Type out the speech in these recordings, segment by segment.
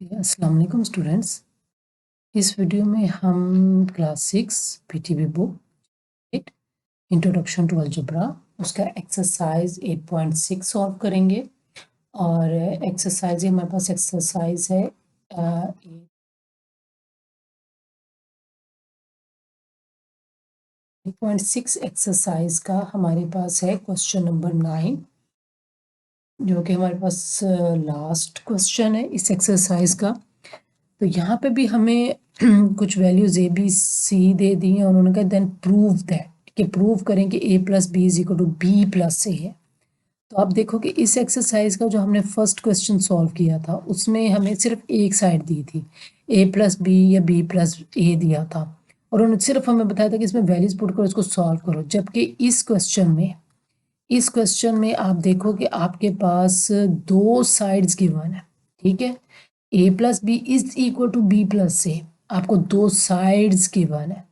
अस्सलाम वालेकुम स्टूडेंट्स। इस वीडियो में हम class 6 PTB book eight introduction to algebra उसका एक्सरसाइज 8.6 सॉल्व करेंगे। और एक्सरसाइज हमारे पास एक्सरसाइज है 8.6 एक्सरसाइज का हमारे पास है क्वेश्चन नंबर 9, जो कि हमारे पास लास्ट क्वेश्चन है इस एक्सरसाइज का। तो यहाँ पे भी हमें कुछ वैल्यूज ए बी सी दे दी हैं। उन्होंने कहा देन प्रूव दैट, कि प्रूव करें कि A plus B is equal to B plus A है। तो आप देखो कि इस एक्सरसाइज का जो हमने फर्स्ट क्वेश्चन सॉल्व किया था उसमें हमें सिर्फ एक साइड दी थी, ए प्लस बी या बी प्लस ए दिया था, और उन्होंने सिर्फ हमें बताया था कि इसमें वैल्यूज पुट करो, इसको सॉल्व करो। जबकि इस क्वेश्चन में आप देखो कि आपके पास दो साइड्स गिवन है, ठीक है। A plus B is equal to B plus A, आपको दो साइड्स गिवन है,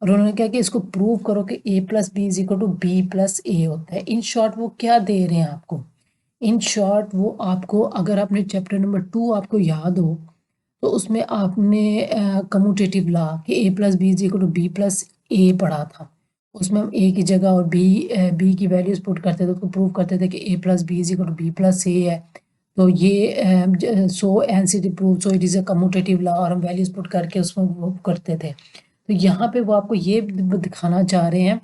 और उन्होंने क्या कि इसको प्रूव करो कि A plus B is equal to B plus A होता है। इन शॉर्ट वो क्या दे रहे हैं आपको, इन शॉर्ट वो आपको, अगर आपने चैप्टर नंबर 2 आपको याद हो तो उसमें आपने कम्यूटेटिव लॉ कि A plus B is equal to B plus A पढ़ा था। उसमें हम ए की जगह और बी की वैल्यूज पुट करते थे, उसको प्रूव करते थे कि A plus B is equal to B plus A है। तो ये सो एनसीटी prove, so it is a commutative law, और हम वैल्यूज पुट करके उसमें वो करते थे। तो यहाँ पे वो आपको ये दिखाना चाह रहे हैं,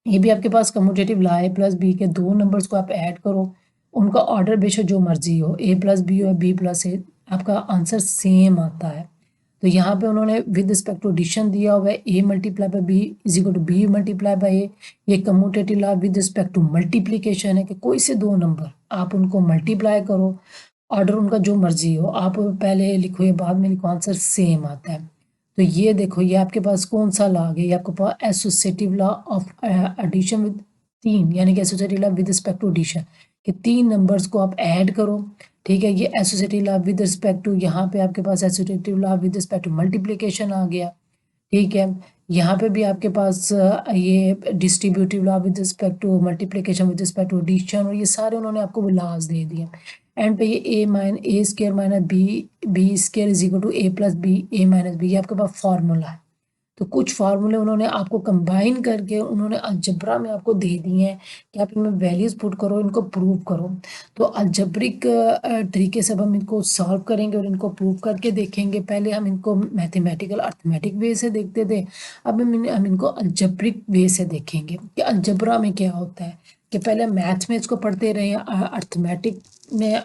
ये भी आपके पास कम्यूटेटिव लॉ है, प्लस बी के दो नंबर्स को आप ऐड करो, उनका ऑर्डर बेशक जो मर्जी हो, ए प्लस बी हो बी प्लस ए, आपका आंसर सेम आता है। तो यहाँ पे उन्होंने विद रिस्पेक्ट टू एडिशन दिया हुआ है, A multiply by B is equal to B multiply by A. ये commutative law with respect to multiplication है कि कोई से दो नंबर आप उनको मल्टीप्लाई करो, ऑर्डर उनका जो मर्जी हो, आप पहले लिखो या बाद में लिखो, आंसर सेम आता है। तो ये देखो, ये आपके पास कौन सा लॉ आ गया, ये आपके पास associative law of addition with तीन, यानी कि associative law with respect to addition, कि तीन नंबर्स को आप ऐड करो, ठीक है। ये associative law with respect to, यहाँ पे आपके पास associative law with respect to multiplication आ गया, ठीक है। यहाँ पे भी आपके पास ये distributive law with respect to multiplication with respect to addition, और ये सारे उन्होंने आपको लॉज दे दिए। एंड पे ये A square minus B square is equal to A plus B A minus B, ये आपके पास फार्मूला है। तो कुछ फार्मूले उन्होंने आपको कंबाइन करके उन्होंने अलजब्रा में आपको दे दिए हैं कि आप इनमें वैल्यूज पुट करो, इनको प्रूव करो। तो अलजब्रिक तरीके से अब हम इनको सॉल्व करेंगे और इनको प्रूव करके देखेंगे। पहले हम इनको मैथमेटिकल अर्थमेटिक वे से देखते थे, अब हम इनको अलजब्रिक वे से देखेंगे कि अलजब्रा में क्या होता है। कि पहले मैथ में इसको पढ़ते रहे हैं, अर्थमेटिक में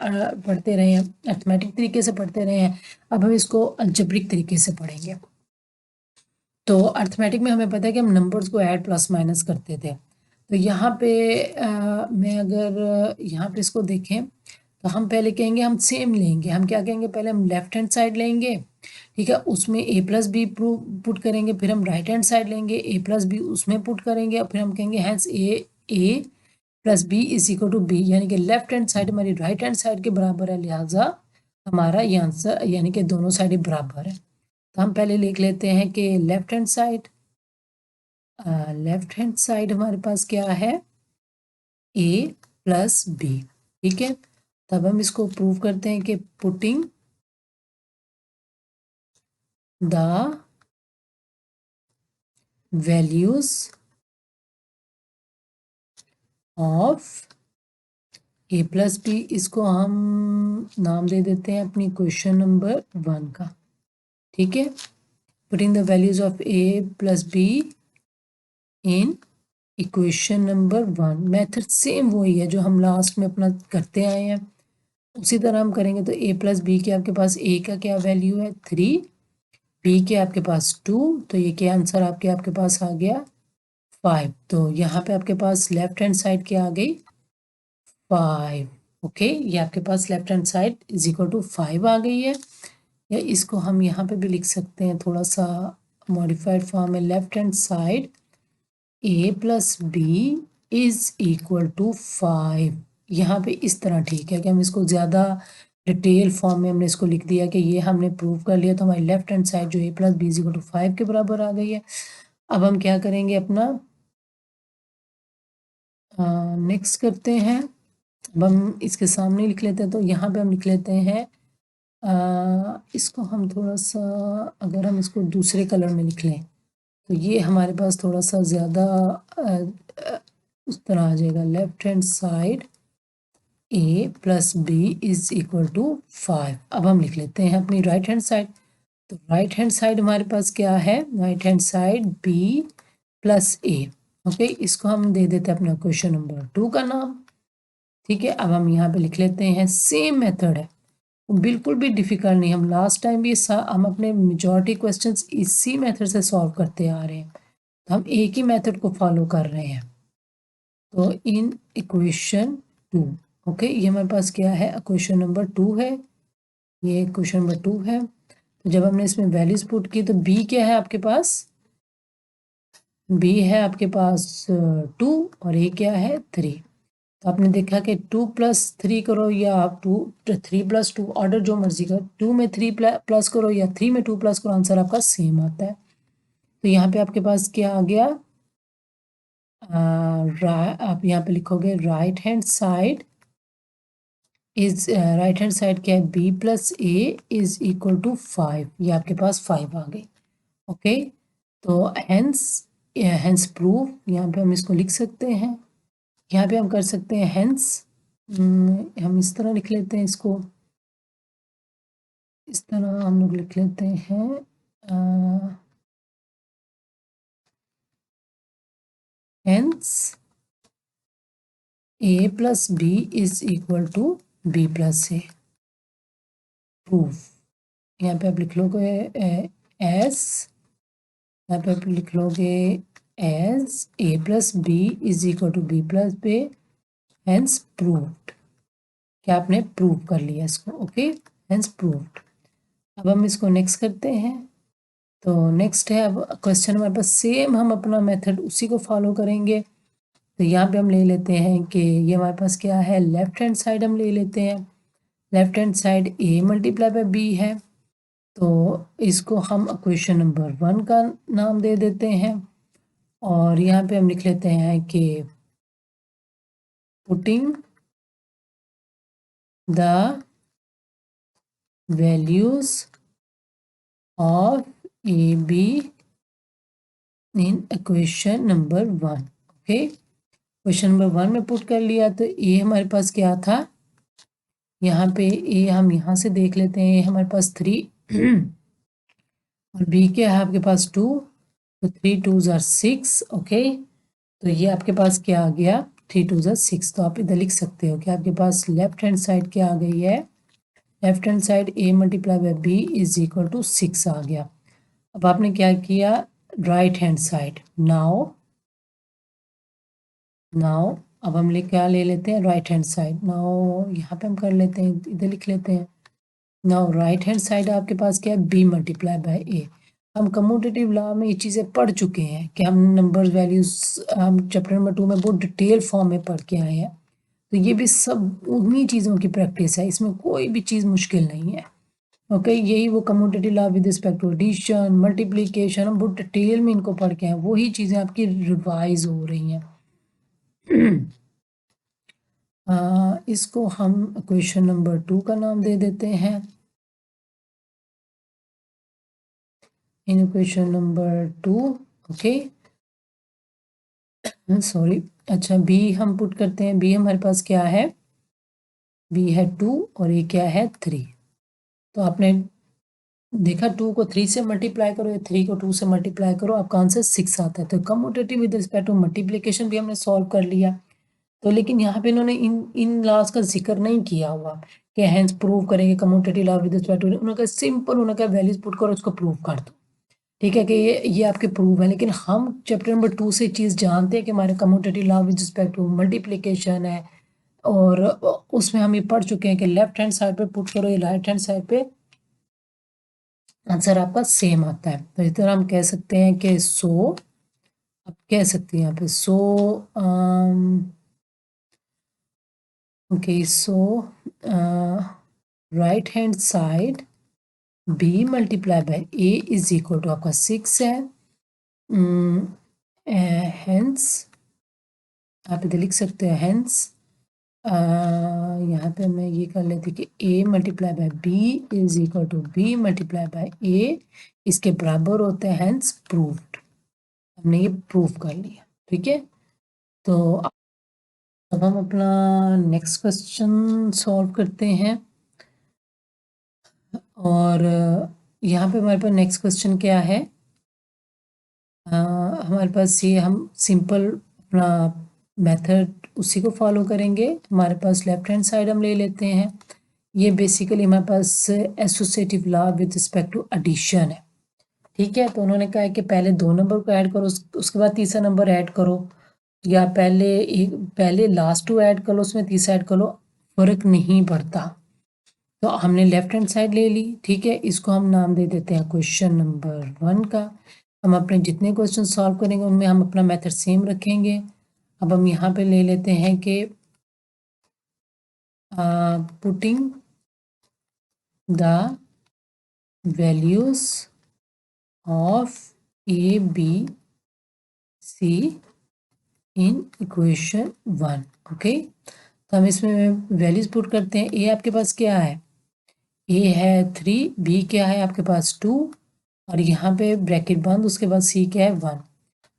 पढ़ते रहे हैं, अर्थमेटिक तरीके से पढ़ते रहे हैं, अब हम इसको अलजब्रिक तरीके से पढ़ेंगे। तो अर्थमेटिक में हमें पता है कि हम नंबर्स को ऐड प्लस माइनस करते थे। तो यहाँ पे मैं अगर यहाँ पे इसको देखें तो हम पहले कहेंगे, हम सेम लेंगे, हम क्या कहेंगे, पहले हम लेफ्ट हैंड साइड लेंगे, ठीक है, उसमें ए प्लस बी पुट करेंगे, फिर हम राइट हैंड साइड लेंगे, ए प्लस बी उसमें पुट करेंगे, और फिर हम कहेंगे hence A plus B is equal to B, यानी कि लेफ्ट हैंड साइड हमारी राइट हैंड साइड के बराबर है, लिहाजा हमारा ये आंसर, यानी कि दोनों साइड बराबर है। तो हम पहले लिख लेते हैं कि लेफ्ट हैंड साइड हमारे पास क्या है, ए प्लस बी, ठीक है। तब हम इसको प्रूव करते हैं कि putting the values of A plus B, इसको हम नाम दे देते हैं अपनी क्वेश्चन नंबर 1 का, ठीक है। Putting the values of A plus be in equation number 1, method same वही है जो हम लास्ट में अपना करते आए हैं, उसी तरह हम करेंगे। तो ए प्लस बी के आपके पास ए का क्या वैल्यू है 3, बी के आपके पास 2, तो ये क्या आंसर आपके आपके पास आ गया 5। तो यहाँ पे आपके पास लेफ्ट हैंड साइड क्या आ गई 5, ओके। ये आपके पास left hand side is equal to 5 आ गई है। या इसको हम यहाँ पे भी लिख सकते हैं थोड़ा सा मॉडिफाइड फॉर्म में, left hand side A plus B is equal to 5। यहाँ पे इस तरह ठीक है कि हम इसको ज़्यादा डिटेल फॉर्म में हमने इसको लिख दिया कि ये हमने प्रूव कर लिया, तो हमारी लेफ्ट हैंड साइड जो A plus B is equal to 5 के बराबर आ गई है। अब हम क्या करेंगे, अपना नेक्स्ट करते हैं। अब हम इसके सामने लिख लेते हैं, तो यहाँ पे हम लिख लेते हैं इसको हम थोड़ा सा, अगर हम इसको दूसरे कलर में लिख लें तो ये हमारे पास थोड़ा सा ज़्यादा उस तरह आ जाएगा। Left hand side a plus B is equal to 5। अब हम लिख लेते हैं अपनी राइट हैंड साइड। तो राइट हैंड साइड हमारे पास क्या है, right hand side b plus a। Okay, इसको हम दे देते हैं अपना क्वेश्चन नंबर 2 का नाम। ठीक है, अब हम यहाँ पे लिख लेते हैं, सेम मेथड है, बिल्कुल भी डिफिकल्ट नहीं। हम लास्ट टाइम भी हम अपने मेजॉरिटी क्वेश्चंस इसी मेथड से सॉल्व करते आ रहे हैं, तो हम एक ही मेथड को फॉलो कर रहे हैं। तो इन इक्वेशन 2, ओके, ये हमारे पास क्या है, क्वेश्चन नंबर 2 है, ये क्वेश्चन नंबर 2 है। तो जब हमने इसमें वैल्यूज पुट की तो b क्या है आपके पास, b है आपके पास 2 और a क्या है 3। तो आपने देखा कि 2 प्लस 3 करो या आप 3 प्लस 2, ऑर्डर जो मर्जी का, 2 में 3 प्लस करो या 3 में 2 प्लस करो, आंसर आपका सेम आता है। तो यहाँ पे आपके पास क्या आ गया, आप यहाँ पे लिखोगे right hand side is, right hand side क्या है, b plus A is equal to 5। ये आपके पास 5 आ गई। ओके, तो हेंस, हेंस प्रूव, यहाँ पे हम इसको लिख सकते हैं, यहाँ पे हम कर सकते हैं हेंस, हम इस तरह लिख लेते हैं इसको, इस तरह हम लोग लिख लेते हैं, hence a plus B is equal to B plus A. Proof, यहाँ पे आप लिख लोगे एस, यहाँ पे आप लिख लोगे as a plus B is equal to B plus A, hence proved. क्या आपने प्रूव कर लिया इसको, ओके, हेंस प्रूव्ड। अब हम इसको नेक्स्ट करते हैं। तो नेक्स्ट है, अब क्वेश्चन हमारे पास सेम, हम अपना मेथड उसी को फॉलो करेंगे। तो यहाँ पे हम ले लेते हैं कि ये हमारे पास क्या है, लेफ्ट हैंड साइड हम ले लेते हैं, left hand side a multiply by b है, तो इसको हम क्वेश्चन नंबर 1 का नाम दे देते हैं। और यहाँ पे हम लिख लेते हैं कि putting the values of A be in equation number 1। Okay, question number 1 में पुट कर लिया, तो ए हमारे पास क्या था, यहाँ पे ए हम यहाँ से देख लेते हैं, हमारे पास 3 और बी क्या है आपके पास 2, तो 3 2 ज़ार 6। ओके, तो ये आपके पास क्या आ गया, 3 2 ज़ार 6। तो आप इधर लिख सकते हो कि आपके पास लेफ्ट हैंड साइड क्या आ गई है, left hand side a multiply by b is equal to 6 आ गया। अब आपने क्या किया, राइट हैंड साइड, नाउ अब हम क्या ले लेते हैं, राइट हैंड साइड। नाउ यहाँ पे हम कर लेते हैं, इधर लिख लेते हैं, नाउ राइट हैंड साइड आपके पास क्या है, b मल्टीप्लाई बाय a। हम कम्यूटेटिव लॉ में ये चीज़ें पढ़ चुके हैं कि हम नंबर वैल्यूज, हम चैप्टर नंबर 2 में बहुत डिटेल फॉर्म में पढ़ के आए हैं। तो ये भी सब उन्हीं चीज़ों की प्रैक्टिस है, इसमें कोई भी चीज़ मुश्किल नहीं है। ओके, यही वो commutative law with respect to addition multiplication, हम बहुत डिटेल में इनको पढ़ के हैं, वही चीज़ें आपकी रिवाइज हो रही हैं। इसको हम क्वेश्चन नंबर 2 का नाम दे देते हैं। इन क्वेश्चन नंबर 2, ओके, सॉरी, अच्छा बी हम पुट करते हैं, बी हमारे पास क्या है, बी है 2 और ये क्या है 3। तो आपने देखा 2 को 3 से मल्टीप्लाई करो या 3 को 2 से मल्टीप्लाई करो, आपका आंसर 6 आता है। तो commutative with respect to multiplication भी हमने सॉल्व कर लिया। तो लेकिन यहाँ पे इन्होंने इन लॉज का जिक्र नहीं किया हुआ कि हेंस प्रूव करेंगे commutative law with respect to, उन्होंने सिंपल, उन्होंने वैल्यूज पुट करो, उसको प्रूव कर दो। ठीक है कि ये आपके प्रूव है, लेकिन हम चैप्टर नंबर 2 से चीज़ जानते हैं कि हमारे commutative law with respect to multiplication है, और उसमें हम ये पढ़ चुके हैं कि लेफ्ट हैंड साइड पे पुट करो या राइट हैंड साइड पे, आंसर आपका सेम आता है। तो इस तरह हम कह सकते हैं कि सो, आप कह सकते हैं यहाँ पे so, okay, so right hand side b multiply by a is equal to आपका 6 है। हेंस आप इधर लिख सकते हैं, हेंस यहाँ पे मैं ये कर लेती कि a multiply by b is equal to b multiply by a इसके बराबर होते हैं, हेंस प्रूव्ड। हमने ये प्रूव कर लिया। ठीक है, तो अब हम अपना नेक्स्ट क्वेश्चन सॉल्व करते हैं। और यहाँ पे हमारे पास नेक्स्ट क्वेश्चन क्या है, हमारे पास ये हम सिंपल अपना मेथड उसी को फॉलो करेंगे। हमारे पास लेफ्ट हैंड साइड हम ले लेते हैं। ये बेसिकली हमारे पास associative law with respect to addition है। ठीक है, तो उन्होंने कहा है कि पहले 2 नंबर को ऐड करो, उसके बाद तीसरा नंबर ऐड करो, या पहले लास्ट 2 ऐड कर लो, उसमें तीसरा ऐड कर लो, फर्क नहीं पड़ता। तो हमने लेफ्ट हैंड साइड ले ली। ठीक है, इसको हम नाम दे देते हैं क्वेश्चन नंबर 1 का। हम अपने जितने क्वेश्चन सॉल्व करेंगे उनमें हम अपना मेथड सेम रखेंगे। अब हम यहाँ पे ले लेते हैं कि putting the values of A B C in equation 1। Okay, तो हम इसमें वैल्यूज पुट करते हैं। ए आपके पास क्या है, ए है 3, बी क्या है आपके पास 2, और यहाँ पे ब्रैकेट बंद, उसके बाद सी क्या है 1।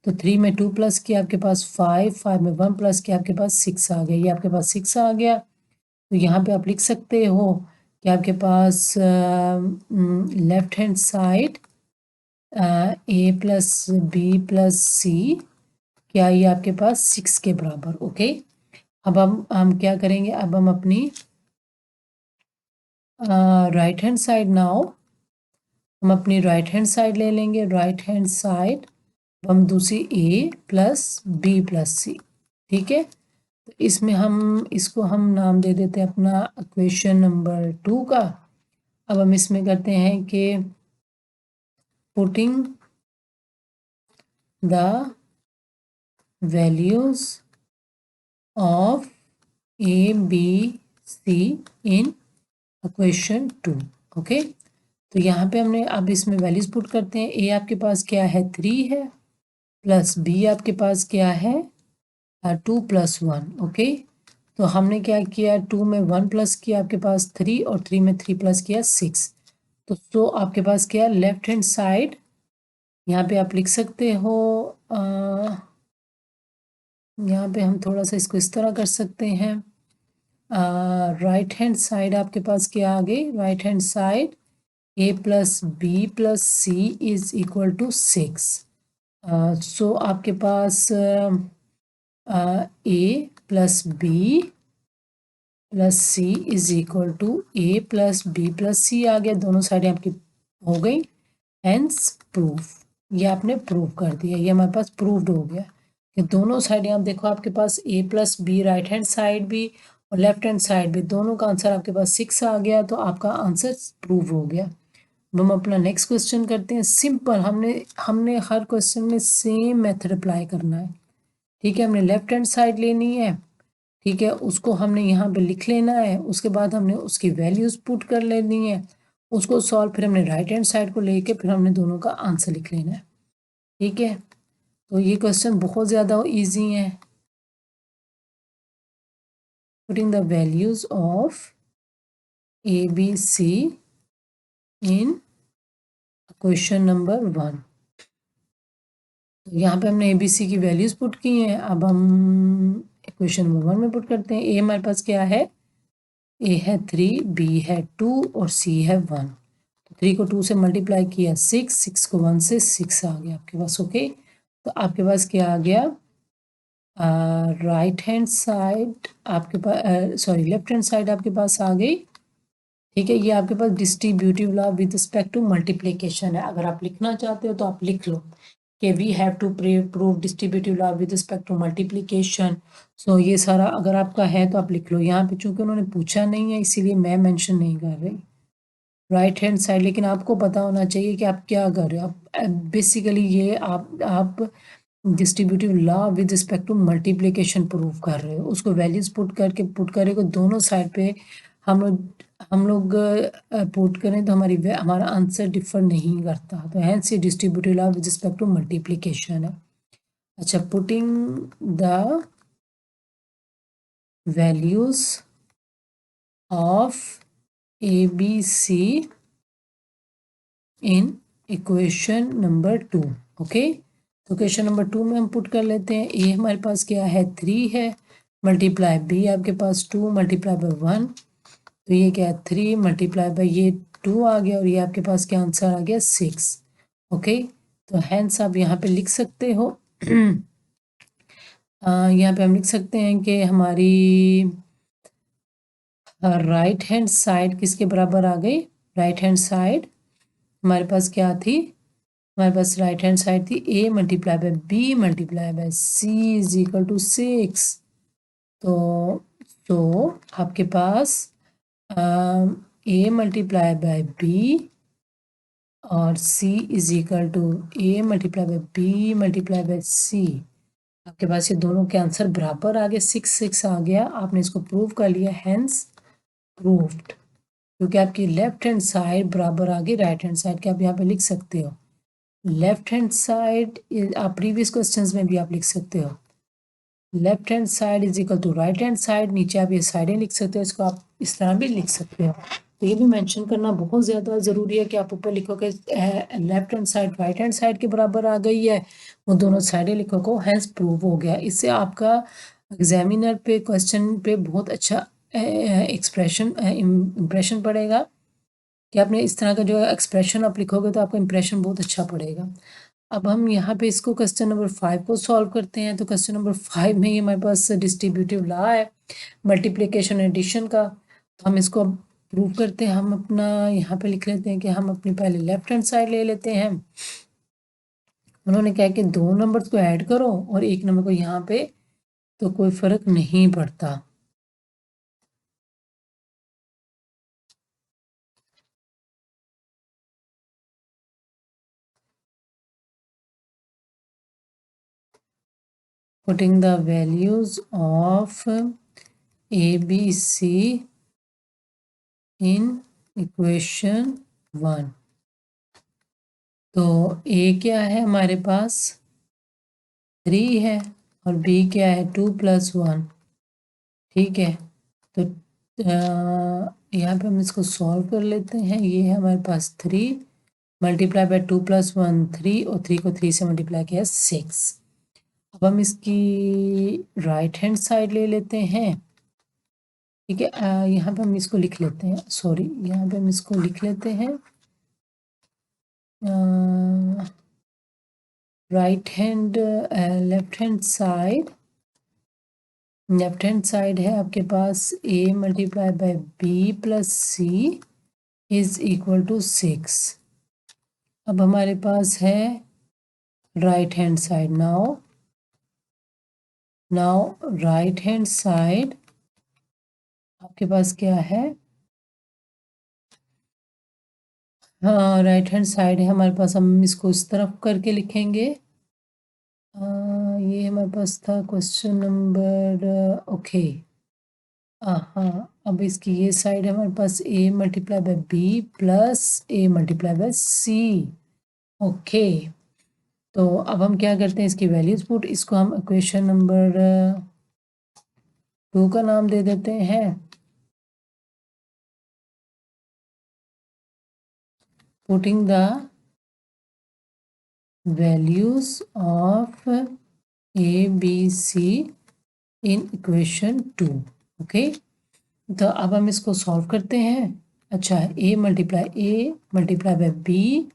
तो 3 में 2 प्लस किया आपके पास 5, 5 में 1 प्लस किया आपके पास 6 आ गया। ये आपके पास 6 आ गया। तो यहाँ पे आप लिख सकते हो कि आपके पास left hand side A plus B plus सी क्या, ये आपके पास 6 के बराबर। ओके, अब हम क्या करेंगे, अब हम अपनी राइट हैंड साइड नाउ, हम अपनी राइट हैंड साइड ले लेंगे। राइट हैंड साइड हम दूसरी ए प्लस बी प्लस सी। ठीक है, तो इसमें हम इसको हम नाम दे देते हैं अपना इक्वेशन नंबर 2 का। अब हम इसमें करते हैं कि putting the values of A B C in equation 2। Okay, तो यहाँ पे हमने अब इसमें वैल्यूज पुट करते हैं। ए आपके पास क्या है 3 है, प्लस बी आपके पास क्या है 2 + 1। ओके, तो हमने क्या किया, 2 में 1 प्लस किया आपके पास 3, और 3 में 3 प्लस किया 6। तो आपके पास क्या, लेफ्ट हैंड साइड यहाँ पे आप लिख सकते हो, यहाँ पे हम थोड़ा सा इसको इस तरह कर सकते हैं। राइट हैंड साइड आपके पास क्या आ गई, right hand side A plus B plus C is equal to 6। So आपके पास A plus B plus C is equal to A plus B plus C आ गया। दोनों साइडें आपकी हो गई, हेंस प्रूफ। ये आपने प्रूव कर दिया, ये हमारे पास प्रूव्ड हो गया कि दोनों साइडें, आप देखो आपके पास A plus B right hand side भी और लेफ्ट हैंड साइड भी, दोनों का आंसर आपके पास 6 आ गया। तो आपका आंसर प्रूव हो गया। अब हम अपना नेक्स्ट क्वेश्चन करते हैं। सिंपल, हमने हर क्वेश्चन में सेम मेथड अप्लाई करना है। ठीक है, हमने लेफ्ट हैंड साइड लेनी है। ठीक है, उसको हमने यहाँ पे लिख लेना है। उसके बाद हमने उसकी वैल्यूज पुट कर लेनी है, उसको सॉल्व, फिर हमने राइट हैंड साइड को लेके फिर हमने दोनों का आंसर लिख लेना है। ठीक है, तो ये क्वेश्चन बहुत ज़्यादा इजी है। Putting the values of A B C in question number 1। तो यहाँ पे हमने ए बी सी की वैल्यूज पुट की हैं। अब हम क्वेश्चन नंबर 1 में पुट करते हैं। ए हमारे पास क्या है, ए है 3, बी है 2 और सी है 1। तो 3 को 2 से मल्टीप्लाई किया 6, 6 को 1 से 6 आ गया आपके पास। ओके, तो आपके पास क्या आ गया, राइट हैंड साइड आपके पास, सॉरी लेफ्ट हैंड साइड आपके पास आ गई। ठीक है, ये आपके पास distributive law with respect to multiplication है। अगर आप लिखना चाहते हो तो आप लिख लो कि we have to prove distributive law with respect to multiplication. So ये सारा अगर आपका है तो आप लिख लो। यहाँ पे चूंकि उन्होंने पूछा नहीं है इसीलिए मैं मेंशन नहीं कर रही राइट हैंड साइड, लेकिन आपको पता होना चाहिए कि आप क्या कर रहे हो। आप बेसिकली ये आप distributive law with respect to multiplication prove कर रहे हो। उसको वैल्यूज पुट करेंगे दोनों साइड पे हम लोग पुट करें तो हमारा आंसर डिफर नहीं करता। तो हैंस ये distributive law with respect to multiplication है। अच्छा, putting the values of A B C in equation number 2। Okay, तो क्वेश्चन नंबर 2 में हम पुट कर लेते हैं। ए हमारे पास क्या है 3 है, मल्टीप्लाई बी आपके पास 2 मल्टीप्लाई बाय 1, तो ये क्या है 3 मल्टीप्लाई बाय ये 2 आ गया और ये आपके पास क्या आंसर आ गया 6। ओके, तो हैंस आप यहाँ पे लिख सकते हो यहाँ पे हम लिख सकते हैं कि हमारी राइट हैंड साइड किसके बराबर आ गई। राइट हैंड साइड हमारे पास क्या थी, हमारे पास राइट हैंड साइड थी a multiply by b multiply by c is equal to 6। तो आपके पास a मल्टीप्लाई बाय b और c is equal to a multiply by b multiply by c। आपके पास ये दोनों के आंसर बराबर आ गए, 6 आ गया। आपने इसको प्रूव कर लिया, हैंस प्रूव्ड, क्योंकि आपकी लेफ्ट हैंड साइड बराबर आ गई राइट हैंड साइड के। आप यहाँ पे लिख सकते हो लेफ्ट हैंड साइड, आप प्रीवियस क्वेश्चंस में भी आप लिख सकते हो left hand side is equal to right hand side. नीचे आप ये साइडें लिख सकते हो, इसको आप इस तरह भी लिख सकते हो। तो ये भी मेंशन करना बहुत ज़्यादा ज़रूरी है कि आप ऊपर लिखो कि left hand side right hand side के बराबर आ गई है, वो दोनों साइडें लिखो को हैंस प्रूव हो गया। इससे आपका एग्जामिनर पे क्वेश्चन पे बहुत अच्छा इम्प्रेशन पड़ेगा कि आपने इस तरह का जो एक्सप्रेशन आप लिखोगे तो आपका इंप्रेशन बहुत अच्छा पड़ेगा। अब हम यहाँ पे इसको क्वेश्चन नंबर 5 को सॉल्व करते हैं। तो क्वेश्चन नंबर 5 में ही हमारे पास डिस्ट्रीब्यूटिव लॉ है मल्टीप्लिकेशन एडिशन का, तो हम इसको प्रूव करते हैं। हम अपना यहाँ पे लिख लेते हैं कि हम अपनी पहले लेफ्ट हैंड साइड ले लेते हैं। उन्होंने कहा कि 2 नंबर्स को ऐड करो और 1 नंबर को यहाँ पे, तो कोई फर्क नहीं पड़ता। Putting the values of a b c in equation 1। तो a क्या है हमारे पास 3 है और b क्या है 2 + 1। ठीक है, तो यहाँ पे हम इसको सॉल्व कर लेते हैं। ये है हमारे पास 3 मल्टीप्लाई बाय 2 + 1 3 और 3 को 3 से मल्टीप्लाई किया 6। अब हम इसकी राइट हैंड साइड ले लेते हैं। ठीक है, यहाँ पे हम इसको लिख लेते हैं, सॉरी यहाँ पे हम इसको लिख लेते हैं right hand left hand side है आपके पास a multiply by b + c is equal to 6। अब हमारे पास है right hand side. Now right hand side आपके पास क्या है, हाँ राइट हैंड साइड है हमारे पास। हम इसको इस तरफ करके लिखेंगे। ये हमारे पास था क्वेश्चन नंबर ओके। हाँ, अब इसकी ये साइड है हमारे पास a multiply by b + a multiply by c। Okay, तो अब हम क्या करते हैं इसकी वैल्यूज पुट, इसको हम इक्वेशन नंबर 2 का नाम दे देते हैं। Putting the values of a b c in equation 2। Okay, तो अब हम इसको सॉल्व करते हैं। अच्छा, a मल्टीप्लाई बाय b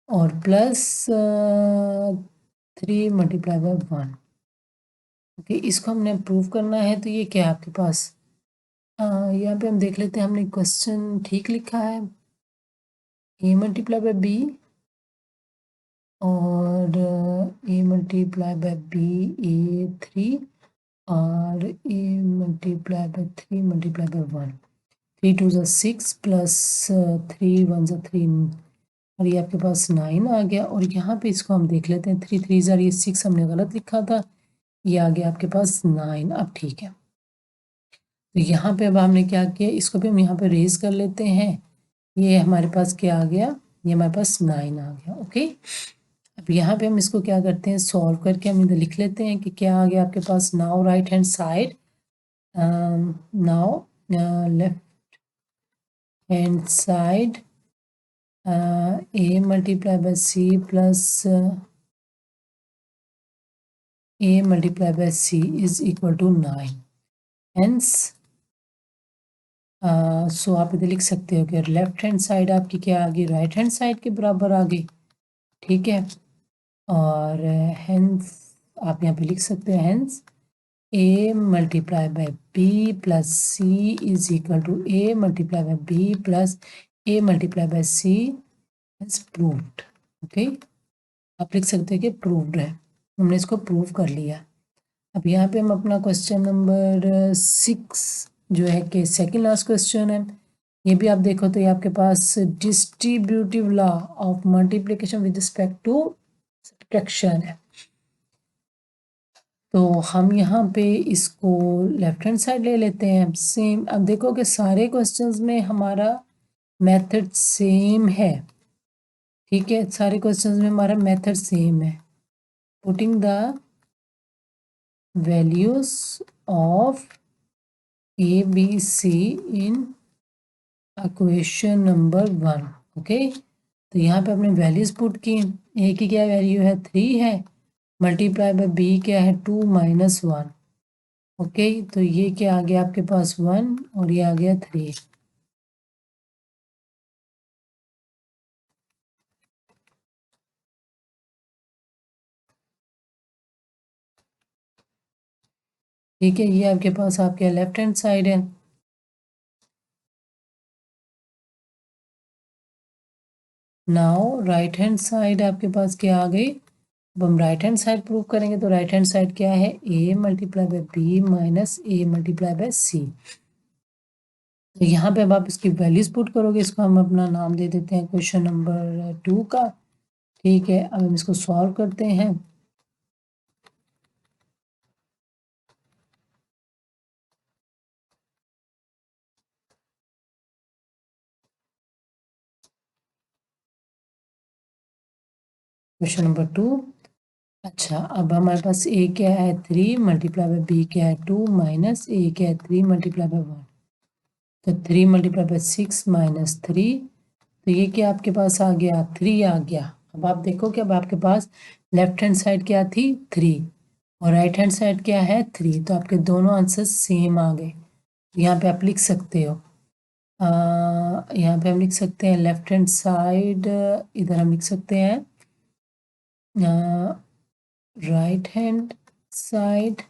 और प्लस 3 मल्टीप्लाई बाय 1। ओके, इसको हमने प्रूव करना है। तो ये क्या है आपके पास, यहाँ पे हम देख लेते हैं हमने क्वेश्चन ठीक लिखा है। a मल्टीप्लाई बाय b और a multiply by b a3 और a multiply bye 3 multiply by 1। 3 2 6 plus 3 1 3 और ये आपके पास 9 आ गया। और यहाँ पे इसको हम देख लेते हैं 3 3 ये 6 हमने गलत लिखा था, ये आ गया आपके पास 9। अब ठीक है, तो यहाँ पे अब हमने क्या किया, इसको भी हम यहाँ पे रेज कर लेते हैं। ये हमारे पास क्या आ गया, ये हमारे पास 9 आ गया। ओके, अब यहाँ पे हम इसको क्या करते हैं, सॉल्व करके हम इधर लिख लेते हैं कि क्या आ गया आपके पास। Now right hand side now left hand side a multiplied by c plus a multiplied by c is equal to 9. Hence सो आप इधर लिख सकते हो कि लेफ्ट हैंड साइड आपकी क्या आ गई, राइट हैंड साइड के बराबर आ गई, ठीक है। और हेंस आप यहाँ पे लिख सकते हो hence a multiply by b plus C is equal to a multiply by b plus a multiply by c is proved. Okay, आप लिख सकते हो कि प्रूव्ड है, हमने इसको प्रूव कर लिया। अब यहाँ पे हम अपना क्वेश्चन नंबर 6 जो है कि सेकंड लास्ट क्वेश्चन है, ये भी आप देखो तो ये आपके पास distributive law of multiplication with respect to subtraction है। तो हम यहाँ पे इसको लेफ्ट हैंड साइड ले लेते हैं सेम। अब देखो कि सारे क्वेश्चंस में हमारा मेथड सेम है, ठीक है, सारे क्वेश्चंस में हमारा मेथड सेम है। Putting the values of A B C in equation number 1। Okay, तो यहाँ पे अपने वैल्यूज पुट की, ए की क्या वैल्यू है 3 है, मल्टीप्लाई बाय बी क्या है 2 माइनस 1। ओके, तो ये क्या आ गया आपके पास 1 और ये आ गया 3। ठीक है, ये आपके पास आपके लेफ्ट हैंड साइड है। नाउ राइट हैंड साइड आपके पास क्या आ गई, अब हम राइट हैंड साइड प्रूव करेंगे तो राइट हैंड साइड क्या है a multiply by b minus a multiply by c। तो यहाँ पे अब आप इसकी वैल्यूज पुट करोगे, इसको हम अपना नाम दे देते हैं क्वेश्चन नंबर 2 का, ठीक है। अब हम इसको सॉल्व करते हैं। क्वेश्चन नंबर 2, अच्छा अब हमारे पास a क्या है 3 मल्टीप्लाई बाय b क्या है 2 माइनस a क्या है 3 मल्टीप्लाई बाय 1, तो 3 मल्टीप्लाई बाय 6 माइनस 3, तो ये क्या आपके पास आ गया 3 आ गया। अब आप देखो कि अब आपके पास लेफ्ट हैंड साइड क्या थी 3 और राइट हैंड साइड क्या है 3, तो आपके दोनों आंसर सेम आ गए। यहाँ पे आप लिख सकते हो, यहाँ पे हम लिख सकते हैं लेफ्ट हैंड साइड, इधर हम लिख सकते हैं right hand side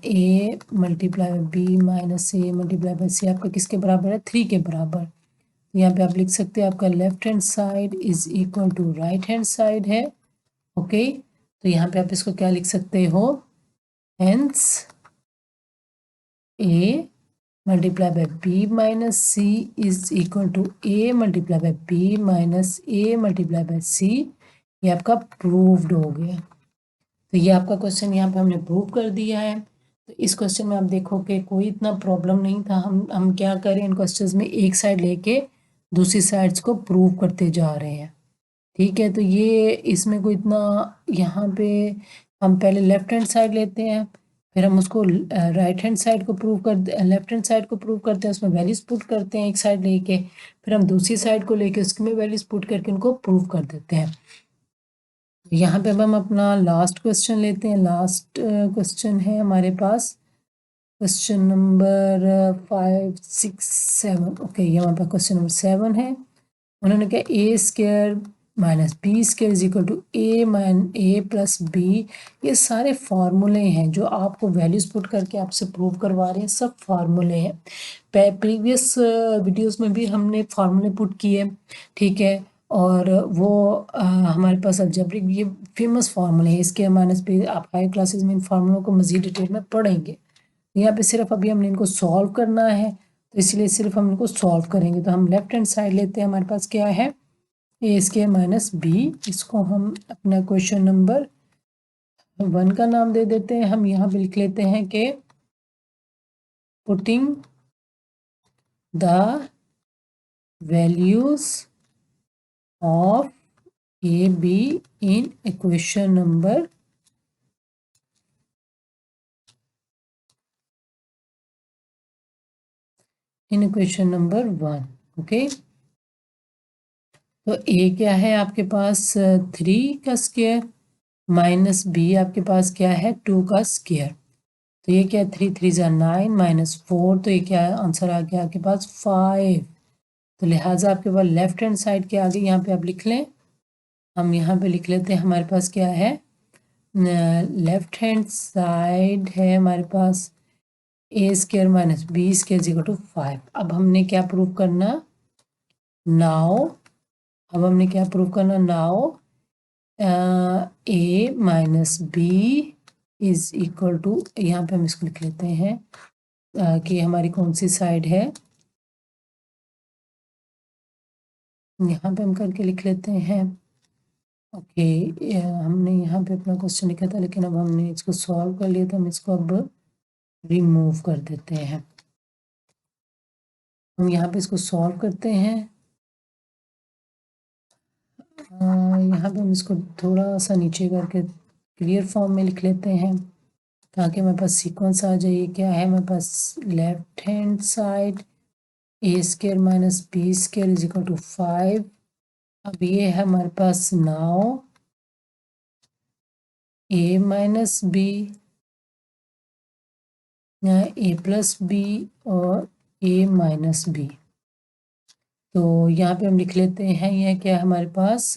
A multiply by B minus A multiply by C आपका किसके बराबर है 3 के बराबर। यहाँ पे आप लिख सकते हैं आपका left hand side is equal to right hand side है। ओके, तो यहाँ पे आप इसको क्या लिख सकते हो, hence A multiply by B minus C is equal to A multiply by B minus A multiply by C, ये आपका प्रूव्ड हो गया। तो ये आपका क्वेश्चन यहाँ पे हमने प्रूव कर दिया है। तो इस क्वेश्चन में आप देखो कि कोई इतना प्रॉब्लम नहीं था, हम क्या करें इन क्वेश्चंस में एक साइड लेके दूसरी साइड्स को प्रूव करते जा रहे हैं, ठीक है। तो ये इसमें कोई इतना, यहाँ पे हम पहले लेफ्ट हैंड साइड लेते हैं, फिर हम उसको राइट हैंड साइड को प्रूव कर लेफ्ट हैंड साइड को प्रूव करते हैं, उसमें वैल्यूज पुट करते हैं एक साइड लेके, फिर हम दूसरी साइड को लेके उसमें वैल्यूज पुट करके उनको प्रूव कर देते हैं। यहाँ पे अब हम अपना लास्ट क्वेश्चन लेते हैं। लास्ट क्वेश्चन है हमारे पास क्वेश्चन नंबर 5 6 7। ओके, ये हमारे पास क्वेश्चन नंबर 7 है। उन्होंने कहा A square minus B square is equal to A plus B. ये सारे फार्मूले हैं जो आपको वैल्यूज पुट करके आपसे प्रूव करवा रहे हैं, सब फार्मूले हैं। प्रीवियस वीडियोस में भी हमने फार्मूले पुट किए, ठीक है, और वो हमारे पास अलजेब्रिक ये फेमस फार्मूले हैं। इसके माइनस पे आप हाई क्लासेस में इन फार्मूलों को मज़ीद डिटेल में पढ़ेंगे। यहाँ पे सिर्फ अभी हमने इनको सॉल्व करना है, तो इसलिए सिर्फ हम इनको सॉल्व करेंगे। तो हम लेफ्ट हैंड साइड लेते हैं, हमारे पास क्या है ए स्क्वायर माइनस बी, इसको हम अपना क्वेश्चन नंबर 1 का नाम दे देते हैं। हम यहाँ पे लिख लेते हैं कि putting the values of A be in equation number in equation number 1। Okay, तो ए क्या है आपके पास 3 का स्क्वायर माइनस बी आपके पास क्या है 2 का स्क्वायर। तो ये क्या है 3 3 ज़ा 9 माइनस 4, तो ये क्या है आंसर आ गया आपके पास 5। तो लिहाजा आपके पास लेफ्ट हैंड साइड के आगे यहाँ पे आप लिख लें, हम यहाँ पे लिख लेते हैं हमारे पास क्या है लेफ्ट हैंड साइड है हमारे पास A square minus B square equal to 5। अब हमने क्या प्रूव करना नाउ, अब हमने क्या प्रूव करना now A minus B is equal to, यहाँ पे हम इसको लिख लेते हैं कि हमारी कौन सी साइड है, यहाँ पे हम करके लिख लेते हैं। ओके, हमने यहाँ पे अपना क्वेश्चन लिखा था लेकिन अब हमने इसको सॉल्व कर लिया, तो हम इसको अब रिमूव कर देते हैं। हम यहाँ पे इसको सॉल्व करते हैं, यहाँ पे हम इसको थोड़ा सा नीचे करके क्लियर फॉर्म में लिख लेते हैं ताकि हमारे पास सीक्वेंस आ जाए। क्या है हमारे पास left hand side A square minus B square is equal to 5। अब ये है हमारे पास नाउ ए माइनस बी या ए प्लस बी और ए माइनस बी। तो यहाँ पे हम लिख लेते हैं यह क्या है हमारे पास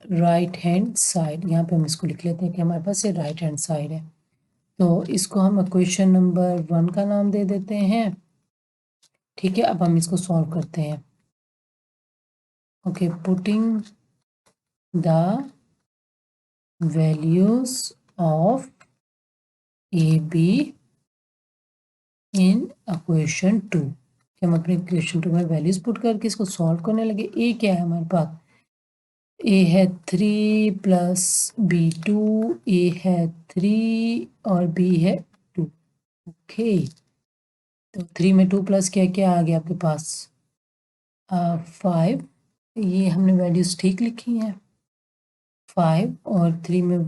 राइट हैंड साइड, यहाँ पे हम इसको लिख लेते हैं कि हमारे पास ये राइट हैंड साइड है। तो इसको हम इक्वेशन नंबर 1 का नाम दे देते हैं। ठीक है, अब हम इसको सॉल्व करते हैं। Okay, putting the values of A be in equation 2, कि हम अपने इक्वेशन 2 में वैल्यूज पुट करके इसको सॉल्व करने लगे। ए क्या है हमारे पास, ए है 3 प्लस बी 2, ए है 3 और बी है 2। ओके, तो 3 में 2 प्लस क्या क्या आ गया आपके पास 5। ये हमने वैल्यूज ठीक लिखी हैं, 5 और 3 में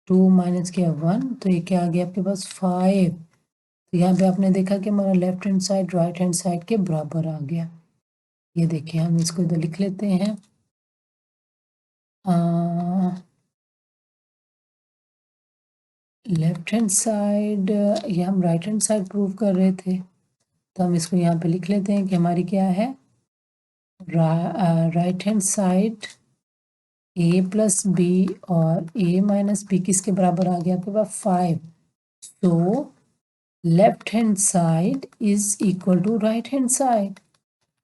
2 माइनस किया 1, तो ये क्या आ गया आपके पास 5। तो यहाँ पे आपने देखा कि हमारा left hand side right hand side के बराबर आ गया। ये देखिए हम इसको इधर लिख लेते हैं, लेफ्ट हैंड साइड, ये हम राइट हैंड साइड प्रूव कर रहे थे, तो हम इसको यहाँ पे लिख लेते हैं कि हमारी क्या है right hand side A plus B और ए माइनस बी किसके बराबर आ गया आपके पास 5। तो left hand side is equal to right hand side.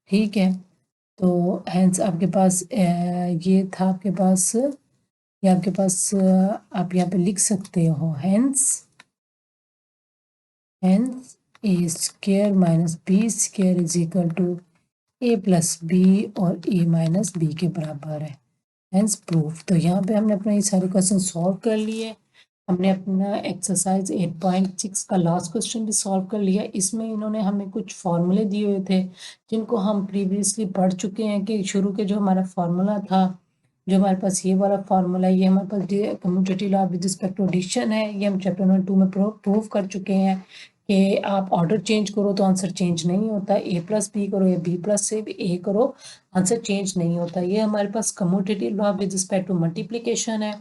ठीक है, तो हैंस आपके पास ये था आपके पास, ये आपके पास आप यहाँ पे लिख सकते हो hence A square minus B square is equal to A plus B और ए माइनस बी के बराबर है, हैंस प्रूफ। तो यहाँ पे हमने अपना ये सारे क्वेश्चन सॉल्व कर लिए। हमने अपना एक्सरसाइज 8.6 का लास्ट क्वेश्चन भी सॉल्व कर लिया। इसमें इन्होंने हमें कुछ फॉर्मूले दिए हुए थे जिनको हम प्रीवियसली पढ़ चुके हैं कि शुरू के जो हमारा फार्मूला था, जो हमारे पास ये वाला फार्मूला, ये हमारे पास commutative law with respect to addition है, ये हम चैप्टर नंबर 2 में प्रूव कर चुके हैं कि आप ऑर्डर चेंज करो तो आंसर चेंज नहीं होता, ए प्लस बी करो या बी प्लस से ए करो आंसर चेंज नहीं होता। ये हमारे पास commutative law with respect to multiplication है,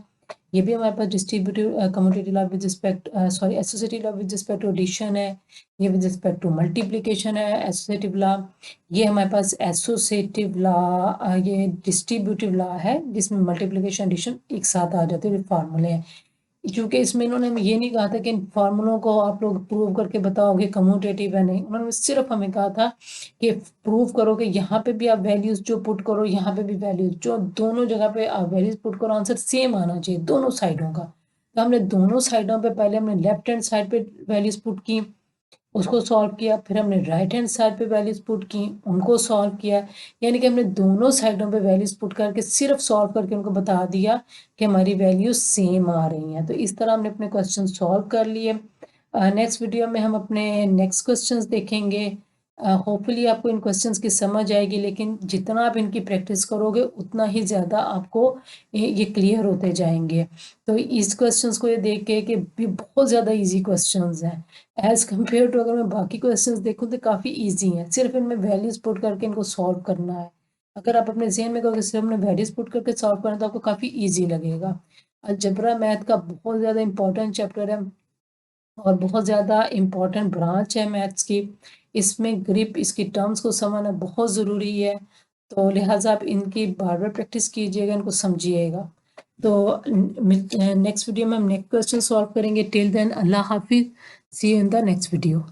ये भी हमारे पास distributive commutative law with respect associative law with respect to addition है, ये विद रिस्पेक्ट टू मल्टीप्लिकेशन है एसोसिएटिव लॉ। ये हमारे पास एसोसिएटिव लॉ ये डिस्ट्रीब्यूटिव लॉ है जिसमें मल्टीप्लिकेशन एडिशन एक साथ आ जाते हैं फार्मूले हैं। क्योंकि इसमें इन्होंने हमें ये नहीं कहा था कि इन फार्मूलों को आप लोग प्रूव करके बताओगे कम्यूटेटिव है, नहीं, उन्होंने सिर्फ हमें कहा था कि प्रूव करो कि यहाँ पे भी आप वैल्यूज जो पुट करो, यहाँ पे भी वैल्यूज जो दोनों जगह पे आप वैल्यूज पुट करो आंसर सेम आना चाहिए दोनों साइडों का। तो हमने दोनों साइडों पे पहले हमने लेफ्ट हैंड साइड पे वैल्यूज पुट की, उसको सॉल्व किया, फिर हमने राइट हैंड साइड पे वैल्यूज पुट की, उनको सॉल्व किया। यानी कि हमने दोनों साइडों पे वैल्यूज पुट करके सिर्फ सॉल्व करके उनको बता दिया कि हमारी वैल्यूज सेम आ रही हैं। तो इस तरह हमने अपने क्वेश्चन सॉल्व कर लिए। नेक्स्ट वीडियो में हम अपने नेक्स्ट क्वेश्चंस देखेंगे। होपफुली आपको इन क्वेश्चंस की समझ आएगी, लेकिन जितना आप इनकी प्रैक्टिस करोगे उतना ही ज़्यादा आपको ये क्लियर होते जाएंगे। तो इस क्वेश्चंस को ये देख के कि भी बहुत ज़्यादा इजी क्वेश्चंस हैं एज़ कम्पेयर टू, अगर मैं बाकी क्वेश्चंस देखूँ तो काफ़ी इजी हैं, सिर्फ इनमें वैल्यूज़ पुट करके इनको सॉल्व करना है। अगर आप अपने जहन में कहोगे सिर्फ हमने वैल्यूज़ पुट करके सॉल्व करना तो आपको काफ़ी ईजी लगेगा। अलजेब्रा मैथ का बहुत ज़्यादा इंपॉर्टेंट चैप्टर है और बहुत ज़्यादा इम्पॉर्टेंट ब्रांच है मैथ्स की। इसमें ग्रिप, इसकी टर्म्स को समझना बहुत ज़रूरी है, तो लिहाजा आप इनकी बार बार प्रैक्टिस कीजिएगा, इनको समझिएगा। तो मिलते हैं नेक्स्ट वीडियो में, हम नेक्स्ट क्वेश्चन सॉल्व करेंगे। टिल देन अल्लाह हाफिज़, see you in the next video.